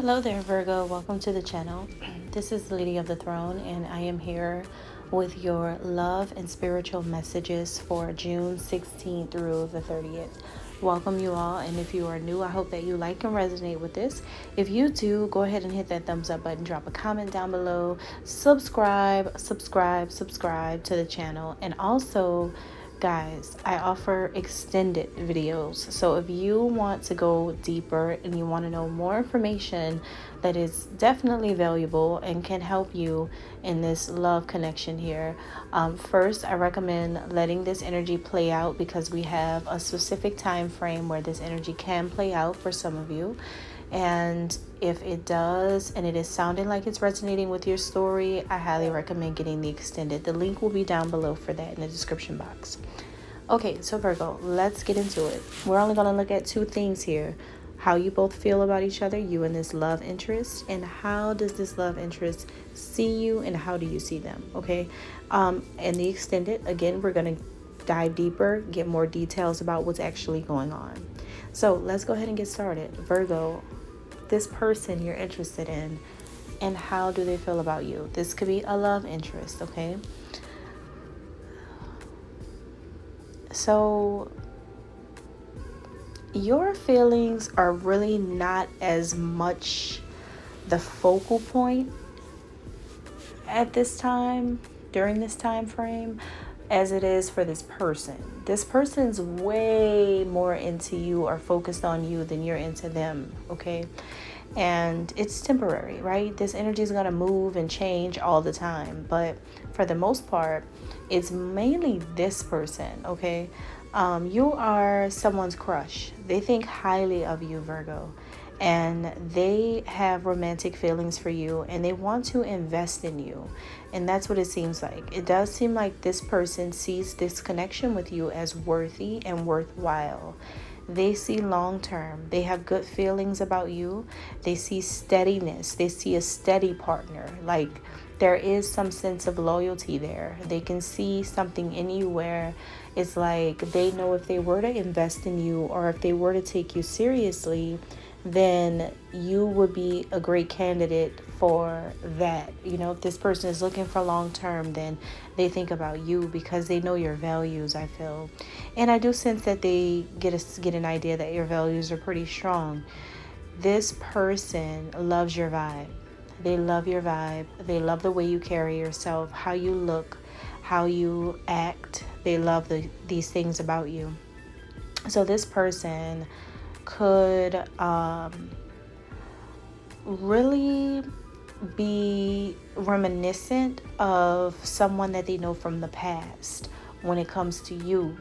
Hello there, Virgo. Welcome to the channel. This is Lady of the Throne, and I am here with your love and spiritual messages for June 16th through the 30th. Welcome you all, and if you are new, I hope that you like and resonate with this. If you do, go ahead and hit that thumbs up button, drop a comment down below, subscribe to the channel, and also guys, I offer extended videos. So if you want to go deeper and you want to know more information that is definitely valuable and can help you in this love connection here, first I recommend letting this energy play out, because we have a specific time frame where this energy can play out for some of you. And if it does and it is sounding like it's resonating with your story, I highly recommend getting the extended. The link will be down below for that in the description box. Okay, so Virgo, let's get into it. We're only going to look at two things here: how you both feel about each other, you and this love interest, and how does this love interest see you and how do you see them. Okay, and the extended, again, we're going to dive deeper, get more details about what's actually going on. So let's go ahead and get started. Virgo, this person you're interested in, and how do they feel about you? This could be a love interest, okay? So your feelings are really not as much the focal point at this time, during this time frame, as it is for this person. This person's way more into you or focused on you than you're into them, okay? And it's temporary, right? This energy is going to move and change all the time, but for the most part, it's mainly this person, okay? You are someone's crush. They think highly of you, Virgo, and they have romantic feelings for you, and they want to invest in you. And that's what it seems like. It does seem like this person sees this connection with you as worthy and worthwhile. They see long term. They have good feelings about you. They see steadiness. They see a steady partner. Like, there is some sense of loyalty there. They can see something in you where it's like they know if they were to invest in you or if they were to take you seriously, then you would be a great candidate for that. You know, if this person is looking for long term, then they think about you because they know your values, I feel. And I do sense that they get an idea that your values are pretty strong. This person loves your vibe. They love your vibe. They love the way you carry yourself, how you look, how you act. They love these things about you. So this person could really be reminiscent of someone that they know from the past when it comes to you.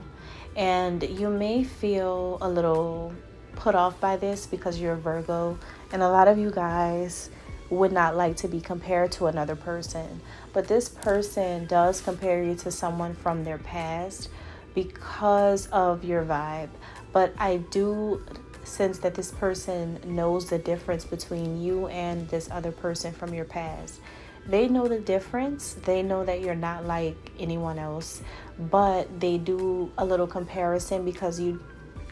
And you may feel a little put off by this because you're a Virgo, and a lot of you guys would not like to be compared to another person. But this person does compare you to someone from their past because of your vibe. But I do sense that this person knows the difference between you and this other person from your past. They know the difference. They know that you're not like anyone else, but they do a little comparison because you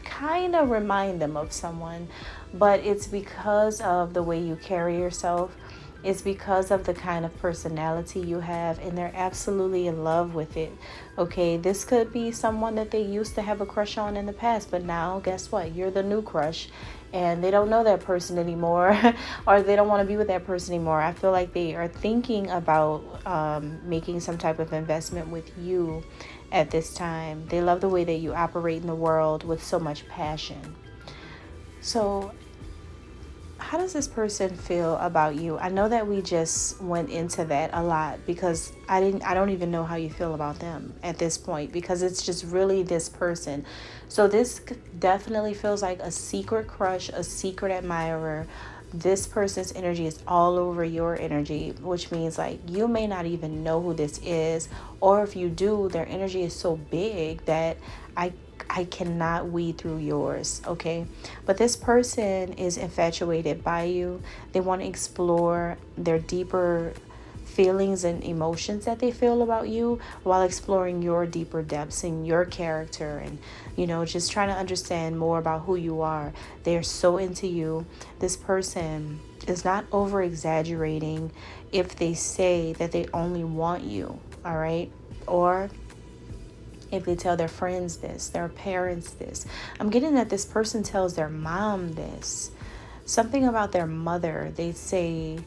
kind of remind them of someone. But it's because of the way you carry yourself. It's because of the kind of personality you have, and they're absolutely in love with it. Okay, this could be someone that they used to have a crush on in the past, but now guess what? You're the new crush, and they don't know that person anymore, or they don't want to be with that person anymore. I feel like they are thinking about making some type of investment with you at this time. They love the way that you operate in the world with so much passion. So how does this person feel about you? I know that we just went into that a lot because I don't even know how you feel about them at this point, because it's just really this person. So this definitely feels like a secret crush, a secret admirer. This person's energy is all over your energy, which means like you may not even know who this is, or if you do, their energy is so big that I cannot weed through yours, okay? But this person is infatuated by you. They want to explore their deeper feelings and emotions that they feel about you while exploring your deeper depths in your character, and just trying to understand more about who you are. They're so into you. This person is not over exaggerating if they say that they only want you, all right? Or if they tell their friends this, their parents this. I'm getting that this person tells their mom this. Something about their mother. They say,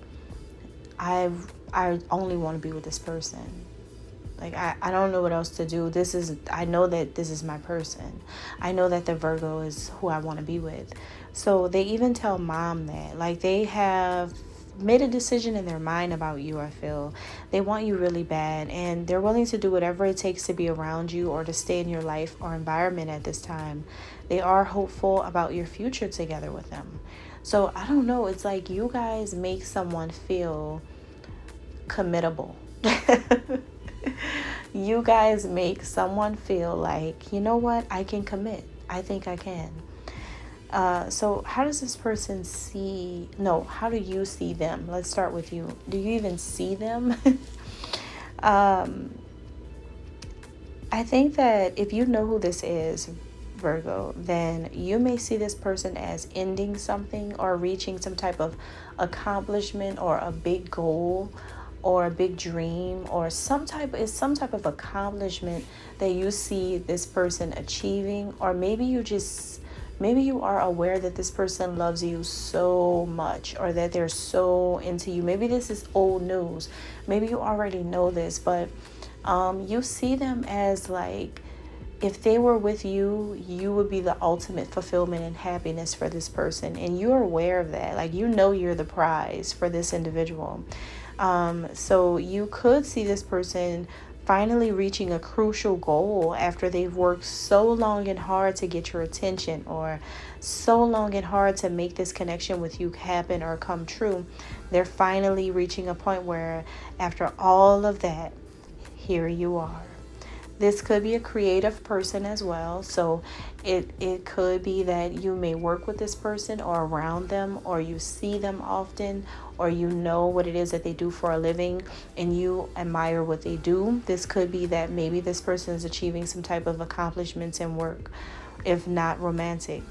I only want to be with this person. Like, I don't know what else to do. I know that this is my person. I know that the Virgo is who I want to be with. So they even tell mom that. Like, they have made a decision in their mind about you, I feel. They want you really bad, and they're willing to do whatever it takes to be around you or to stay in your life or environment at this time. They are hopeful about your future together with them. So I don't know. It's like you guys make someone feel committable. You guys make someone feel like, you know what, I can commit. I think I can. So how does this person how do you see them? Let's start with you. Do you even see them? I think that if you know who this is, Virgo, then you may see this person as ending something or reaching some type of accomplishment or a big goal or a big dream or some type of accomplishment that you see this person achieving. Or maybe you are aware that this person loves you so much or that they're so into you. Maybe this is old news. Maybe you already know this, but you see them as like, if they were with you, you would be the ultimate fulfillment and happiness for this person. And you're aware of that. Like, you know, you're the prize for this individual. So you could see this person finally reaching a crucial goal after they've worked so long and hard to get your attention, or so long and hard to make this connection with you happen or come true. They're finally reaching a point where after all of that, here you are. This could be a creative person as well. So it could be that you may work with this person or around them, or you see them often, or you know what it is that they do for a living and you admire what they do. This could be that maybe this person is achieving some type of accomplishments in work, if not romantic.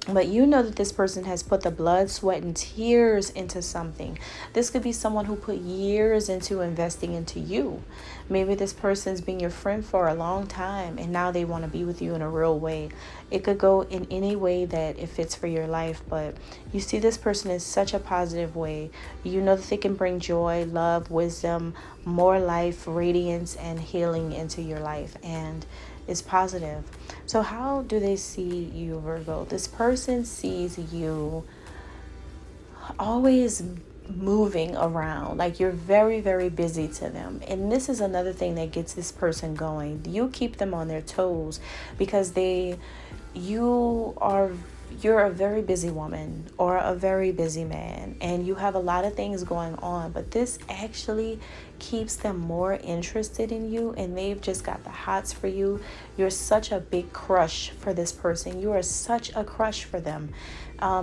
But you know that this person has put the blood, sweat, and tears into something. This could be someone who put years into investing into you. Maybe this person's been your friend for a long time and now they want to be with you in a real way. It could go in any way that it fits for your life, but you see this person in such a positive way. You know that they can bring joy, love, wisdom, more life, radiance, and healing into your life, and it's positive. So how do they see you, Virgo? This person sees you always moving around, like you're very, very busy to them. And this is another thing that gets this person going. You keep them on their toes because you're a very busy woman or a very busy man, and you have a lot of things going on, but this actually keeps them more interested in you, and they've just got the hots for you. You're such a big crush for this person. You are such a crush for them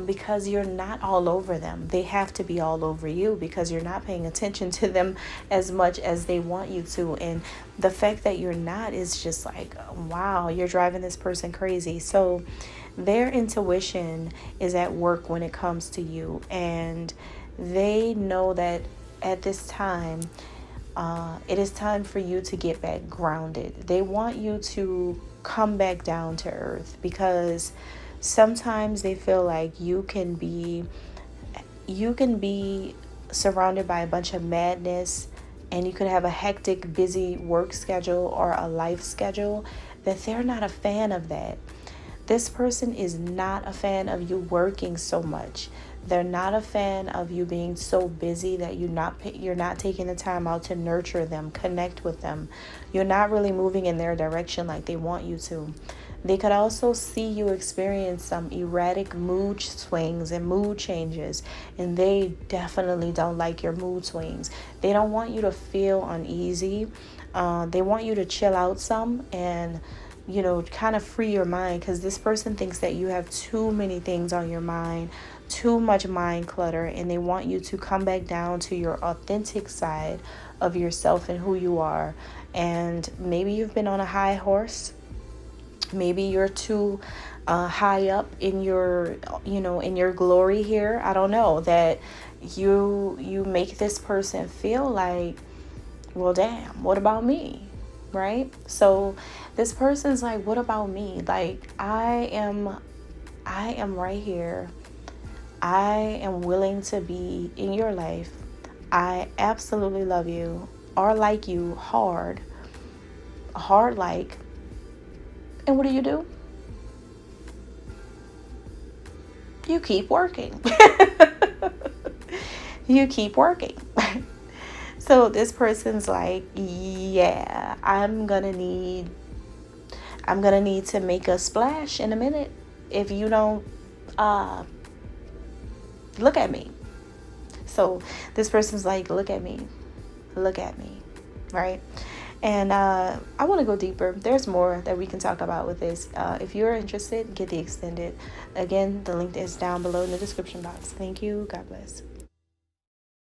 because you're not all over them. They have to be all over you because you're not paying attention to them as much as they want you to. And the fact that you're not is just like, wow, you're driving this person crazy. So their intuition is at work when it comes to you, and they know that at this time, it is time for you to get back grounded. They want you to come back down to earth because sometimes they feel like you can be surrounded by a bunch of madness, and you could have a hectic, busy work schedule or a life schedule, that they're not a fan of that. This person is not a fan of you working so much. They're not a fan of you being so busy that you're not taking the time out to nurture them, connect with them. You're not really moving in their direction like they want you to. They could also see you experience some erratic mood swings and mood changes, and they definitely don't like your mood swings. They don't want you to feel uneasy. They want you to chill out some and kind of free your mind, because this person thinks that you have too many things on your mind, too much mind clutter, and they want you to come back down to your authentic side of yourself and who you are. And maybe you've been on a high horse Maybe you're too high up in your, in your glory here. I don't know, that you make this person feel like, well, damn, what about me? Right? So this person's like, what about me? Like, I am right here. I am willing to be in your life. I absolutely love you, or like you hard like. And what do? You keep working. You keep working. So this person's like, yeah, I'm gonna need to make a splash in a minute if you don't look at me. So this person's like, look at me, right? And I want to go deeper. There's more that we can talk about with this. If you're interested, get the extended. Again, the link is down below in the description box. Thank you. God bless.